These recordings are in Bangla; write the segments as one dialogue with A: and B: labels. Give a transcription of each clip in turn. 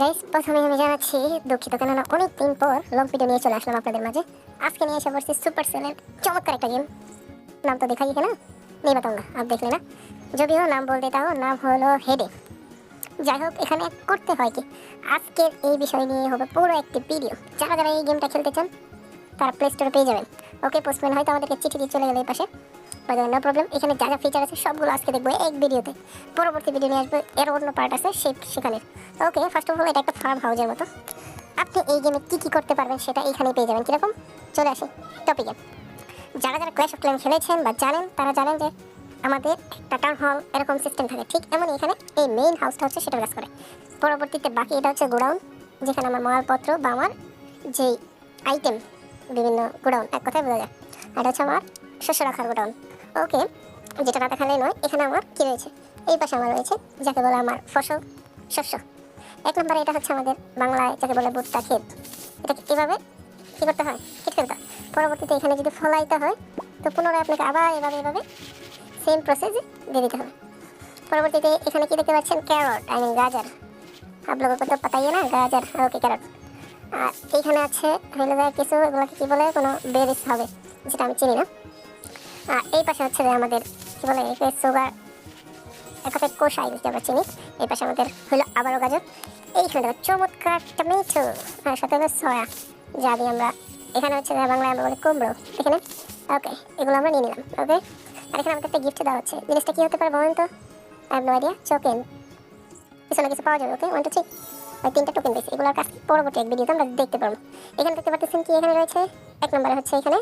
A: গাইস, প্রথমে আমি জানাচ্ছি দুঃখিত, কেননা অনেক দিন পর লং ভিডিও নিয়ে চলে আসলাম আপনাদের মাঝে। আজকে নিয়ে এসে পড়ছি সুপার সেলের চমৎকার একটা গেম। নাম তো দেখাই এখানে, নেই বাতাঙ্গা, आप देख लेना। যদিও নাম বলতে তাও নাম হলো হেডে। যাই হোক, এখানে করতে হয় কি, আজকের এই বিষয় নিয়ে হবে পুরো একটি ভিডিও। যারা যারা এই গেমটা খেলতে চান তারা প্লে স্টোরে পেয়ে যাবেন। ওকে, পোস্টম্যান হয়তো আমাদেরকে চিঠি দিয়ে চলে গেলে এই পাশে, নো প্রবলেম। এখানে যা যা ফিচার আছে সবগুলো আজকে দেখবো এক ভিডিওতে। পরবর্তী ভিডিও নিয়ে আসবো, এর অন্য পার্ট আছে সেখানে। ওকে, ফার্স্ট অফ অল এটা একটা ফার্ম হাউসের মতো। আপনি এই গেমে কী কী করতে পারবেন সেটা এইখানেই পেয়ে যাবেন। কীরকম, চলে আসি টপিকে। যারা যারা ক্ল্যাশ অফ ক্ল্যান্স খেলেছেন বা জানেন তারা জানেন যে আমাদের একটা টাউন হল এরকম সিস্টেম থাকে, ঠিক এমন এখানে এই মেইন হাউসটা হচ্ছে সেটা কাজ করে। পরবর্তীতে বাকি এটা হচ্ছে গোডাউন, যেখানে আমার মালপত্র বা আমার যেই আইটেম, বিভিন্ন গোডাউন, এক কথায় বোঝা যায়। আর এটা হচ্ছে আমার শস্য রাখার গোডাউন। ওকে, যেটা না দেখালেই নয়, এখানে আমার কী রয়েছে, এই পাশে আমার রয়েছে যাকে বলে আমার ফসল, শস্য। এক নম্বরে এটা হচ্ছে আমাদের বাংলায় যাকে বলে ভুট্টা ক্ষেত। এটাকে এভাবে কী করতে হয়, কেটে ফেলতে হয়। পরবর্তীতে এখানে যদি ফলাইতে হয় তো পুনরায় আপনাকে আবার এভাবে সেম প্রসেসে দিয়ে দিতে হবে। পরবর্তীতে এখানে কি দেখতে পাচ্ছেন, ক্যারট, আই মিন গাজর। आप लोगों को तो पता ही है ना, गाजर। ওকে, ক্যারট। আর এইখানে আছে হইলে যায় কিছু, এগুলোকে কী বলে, কোনো বেরিস হবে যেটা আমি চিনি না। আর এই পাশে হচ্ছে যে আমাদের কী বলে, একে সুগার, এক কথায় কোষাই যেটা আমরা চিনি। এই পাশে আমাদের হইলো আবারও গাজর। এইখানে দেখো চমৎকার টমেটো, আর সাথে হলো সয়া, যা দিয়ে আমরা এখানে হচ্ছে বাংলায় আমরা বলি কুমড়ো। এখানে ওকে, এগুলো আমরা নিয়ে নিলাম। ওকে, আর এখানে আমাদের একটা গিফট দেওয়া হচ্ছে। জিনিসটা কী হতে পারে বলুন তো? I have no idea. Token, কিছু না কিছু পাওয়া যাবে। ওকে, 1 2 3 ওই 3টা টোকেন দিয়েছি। এগুলোর কাছে পরবর্তী এক ভিডিওতে আমরা দেখতে পারবো। এখানে দেখতে পাচ্ছেন কি এখানে রয়েছে, এক নম্বরে হচ্ছে এখানে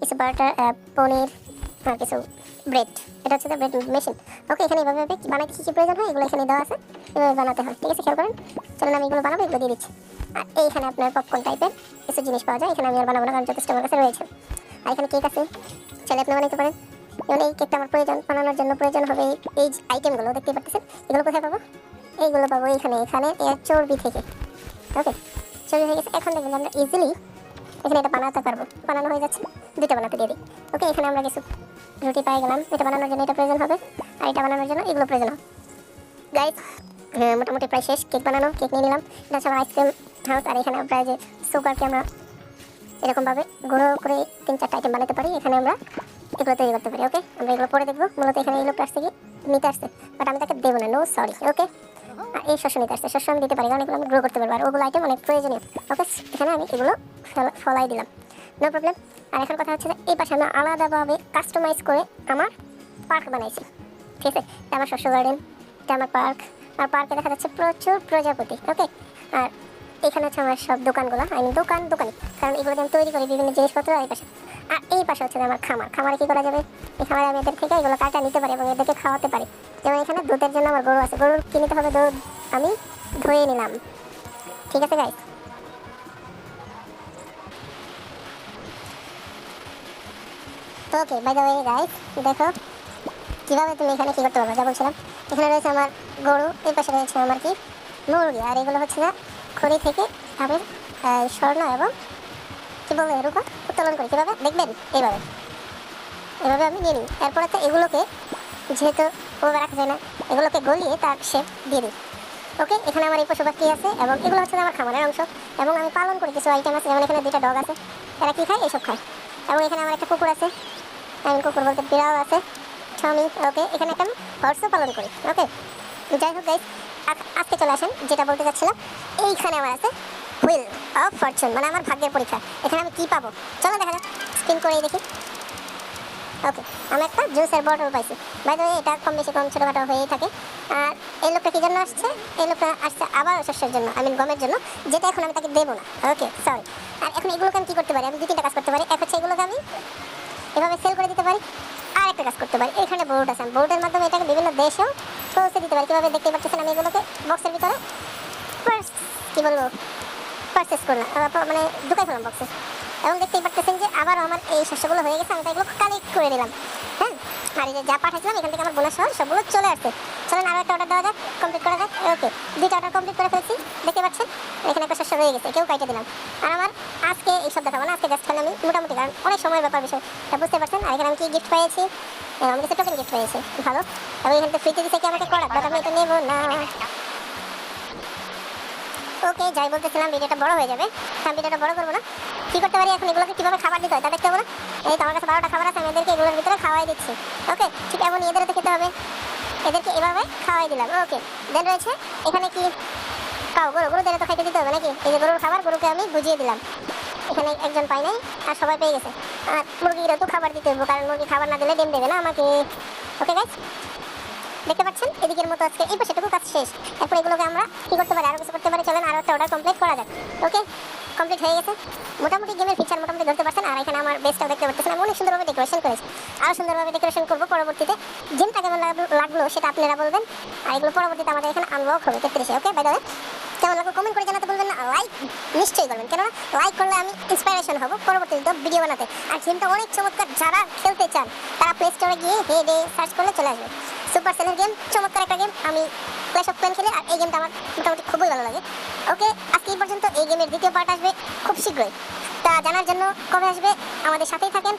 A: কিছু বাটার, পনির, আর কিছু ব্রেড। এটা হচ্ছে ব্রেড মেশিন। ওকে, এখানে এভাবে বানাইতে কী কী প্রয়োজন হয় এগুলো এখানে দেওয়া আছে, এভাবে বানাতে হয়। ঠিক আছে, খেয়াল করেন। চলুন আমি এগুলো বানাবো, এগুলো দিয়ে দিচ্ছি। আর এইখানে আপনার পপকর্ন টাইপের কিছু জিনিস পাওয়া যায়। এখানে আমি আর বানাবো না, কারণ যথেষ্ট আমার কাছে রয়েছে। আর এখানে কেক আছে, চাইলে আপনি বানাইতে পারেন। যেমন এই কেকটা আমার প্রয়োজন, বানানোর জন্য প্রয়োজন হবে এই আইটেমগুলো দেখতে পাচ্ছেন। এগুলো কোথায় পাবো? এইগুলো পাবো এখানে এর চর্বি থেকে। ওকে, চর্বি হয়ে গেছে। এখন দেখবেন আমরা ইজিলি এখানে এটা বানাতে পারবো। বানানো হয়ে যাচ্ছে, দুটো বানাতে দিয়ে দিই। ওকে, এখানে আমরা কিছু রুটি পাই গেলাম। এটা বানানোর জন্য এটা প্রয়োজন হবে, আর এটা বানানোর জন্য এগুলো প্রয়োজন হবে। গাইস, মোটামুটি প্রায় শেষ। কেক বানানো, কেক নিয়ে নিলাম। এটা হচ্ছে আমার আইসক্রিম হাউস। আর এখানে প্রায় যে সুগারকে আমরা এরকমভাবে গুঁড়ো করে 3-4টা আইটেম বানাতে পারি। এখানে আমরা এগুলো তৈরি করতে পারি। ওকে, আমরা এগুলো পরে দেখবো। মূলত এখানে এই লোকটা আসছে কি নিতে আসছে, বাট আমি তাকে দেবো না, নো সরি। ওকে, আর এই শস্য নিতে আসছে, শস্য আমি দিতে পারি, কারণ এগুলো আমি গ্রো করতে পারবো। আর ওগুলো আইটেম অনেক প্রয়োজনীয়। ওকে, এখানে আমি এগুলো ফলাই দিলাম, নো প্রবলেম। আর এখন কথা হচ্ছে যে এই পাশে আমি আলাদাভাবে কাস্টমাইজ করে আমার পার্ক বানাইছি। ঠিক আছে, এটা আমার শস্য গার্ডেন, এটা আমার পার্ক। আর পার্কে দেখা যাচ্ছে প্রচুর প্রজাপতি। ওকে, আর এখানে হচ্ছে আমার সব দোকানগুলো, আমি দোকানি, কারণ এগুলো আমি তৈরি করি বিভিন্ন জিনিসপত্র। এই পাশে, আর এই পাশে হচ্ছে আমার খামার। খামারে কী করা যাবে, এই খামারে আমি এদের থেকে এগুলো কাটা নিতে পারি এবং এদেরকে খাওয়াতে পারি। যেমন এখানে দুধের জন্য আমার গরু আছে, গরুর কী নিতে হবে, দুধ আমি ধুয়ে নিলাম। ঠিক আছে গাইস, তো ওকে, বাই দ্য ওয়ে গাইস, দেখো কীভাবে তুমি এখানে কী করতে পারবে। যা বলছিলাম, এখানে রয়েছে আমার গরু, এই পাশে রয়েছে আমার কি মুরগি। আর এগুলো হচ্ছে না খড়ি থেকে ভাবে স্বর্ণ এবং কী বলবো রূপা উত্তোলন করি। কীভাবে দেখবেন, এইভাবে আমি নিয়ে নিই। এরপরে তো এগুলোকে যেহেতু ওভাবে রাখা যায় না, এগুলোকে গলিয়ে তার শেপ দিয়ে দিই। ওকে, এখানে আমার এই পশু পাখি আছে এবং এগুলো হচ্ছে আমার খামারের অংশ। এবং আমি পালন করি কিছু আইটেম আছে, যেমন এখানে 2টা ডগ আছে, এরা কী খায়, এইসব খায়। এবং এখানে আমার একটা কুকুর আছে, আমি কুকুর বলতে বিড়াল আছে, স্বামী। ওকে, এখানে একটা আমি হর্সও পালন করি। ওকে, যাই হোক গাইস, আজকে চলে আসেন যেটা বলতে চাচ্ছিলাম। এইখানে আমার আছে হুইল অফ ফরচুন, মানে আমার ভাগ্যের পরীক্ষা। এখানে আমি কী পাবো চলো দেখা যাক, স্পিন করেই দেখি। ওকে, আমি একটা জুসের বটল পাইছি। বাই দ্য ওয়ে, এটা কম বেশি কম ছোটোখাটো হয়েই থাকে। আর এই লোকটা কী জন্য আসছে, এই লোকটা আসছে আবার শস্যের জন্য, আমি গমের জন্য, যেটা এখন আমি তাকে দেবো না। ওকে, সরি। আর এখন এগুলোকে আমি কী করতে পারি, আমি 2-3টা কাজ করতে পারি। এক হচ্ছে এগুলোকে আমি এভাবে সেল করে দিতে পারি, আর একটা কাজ করতে পারি, এখানে বোর্ড আছে, বোর্ডের মাধ্যমে এটাকে বিভিন্ন দেশেও পৌঁছে দিতে পারি। কীভাবে দেখতে পাচ্ছেন, আমি এগুলোকে বক্সের ভিতরে কী বলবো পারচেস করলাম, মানে ঢুকাই ফেলাম বক্সে। এবং দেখতেই পাচ্ছেন যে আবার আমার এই শস্যগুলো হয়ে গেছে, আমি এগুলো কালেক্ট করে নিলাম। হ্যাঁ, আর এই যে যা পাঠাচ্ছিলাম এখান থেকে আমার বোনাস সহ সবগুলো চলে আসছে। চলেন আরও একটা অর্ডার দেওয়া যাক, কমপ্লিট করা যাক। ওকে, 2টা অর্ডার কমপ্লিট করে ফেলছি, দেখতে পাচ্ছেন এখানে একটা শস্য রয়ে গেছে, কেউ কাইটে দিলাম। আর আমার আজকে এইসব দেখাবো না, আজকে জাস্ট খালি আমি মোটামুটি, কারণ অনেক সময়ের ব্যাপার বিষয়টা বুঝতে পারছেন। আর এখানে আমি কি গিফট পেয়েছি, আমি কিছু টোকেন গিফট পেয়েছি, ভালো। এবং এখান থেকে ফ্রিতে দিচ্ছে কি আমাকে প্রোডাক্ট, বাট আমি এটা নেবো না। ওকে, যাই বলতেছিলাম ভিডিওটা বড় হয়ে যাবে, আমি ভিডিওটা বড় করবো না। কি করতে পারি এখন, এগুলোকে কিভাবে খাবার দিতে হয় তা দেখতে হবে না? এই তো আমার কাছে 12টা খাবার আছে, আমি এদেরকে এগুলোর ভিতরে খাওয়াই দিচ্ছি। ওকে, ঠিক এমনই এদেরও তো খেতে হবে, এদেরকে এভাবে খাওয়াই দিলাম। ওকে, দেন রয়েছে এখানে কি পাও, গরুদের তো খাইতে দিতে হবে নাকি? এই যে গরুর খাবার, গরুকে আমি বুঝিয়ে দিলাম। এখানে একজন পাই নাই, আর সবাই পেয়ে গেছে। আর মুরগিরও তো খাবার দিতে হবে, কারণ মুরগি খাবার না দিলে ডিম দেবে না আমাকে। ওকে গাইস, দেখতে পাচ্ছেন এদিকের মতো আজকে এই পাশেটুকু কাজ শেষ। এরপর এগুলোকে আমরা কি করতে পারি, আরো কিছু করতে পারি। চলেন আরো একটা অর্ডার কমপ্লিট করা যাক। ওকে, কমপ্লিট হয়ে গেছে। মোটামুটি গেমের ফিচার মোটামুটি ধরতে পারছেন। আর এখানে আমার বেসটাও দেখতে পাচ্ছেন, আমি অনেক সুন্দরভাবে ডেকোরেশন করেছি। আরো সুন্দরভাবে ডেকোরেশন করবো পরবর্তীতে। গেমটা কেমন লাগলো সেটা আপনারা বলবেন। আর এগুলো পরবর্তীতে আমাদের এখানে আনলক হবে 33-এ। ওকে, বাই দ্য ওয়ে, কেমন লাগলো কমেন্ট করে জানাতে বলবেন না। লাইক নিশ্চয়ই করবেন, কেননা লাইক করলে আমি ইন্সপিরেশন হব পরবর্তীতে ভিডিও বানাতে। আর গেমটা অনেক চমৎকার, যারা খেলতে চান তারা প্লে স্টোরে গিয়ে হেডে সার্চ করলে চলে আসবে। সুপারসেলের গেম, চমৎকার একটা গেম। আমি ক্ল্যাশ অফ ক্ল্যান্স খেলি, আর এই গেমটা আমার মোটামুটি খুবই ভালো লাগে। ওকে, আজকে এই পর্যন্ত। এই গেমের দ্বিতীয় পার্ট আসবে খুব শীঘ্রই। তা জানার জন্য কবে আসবে আমাদের সাথেই থাকেন।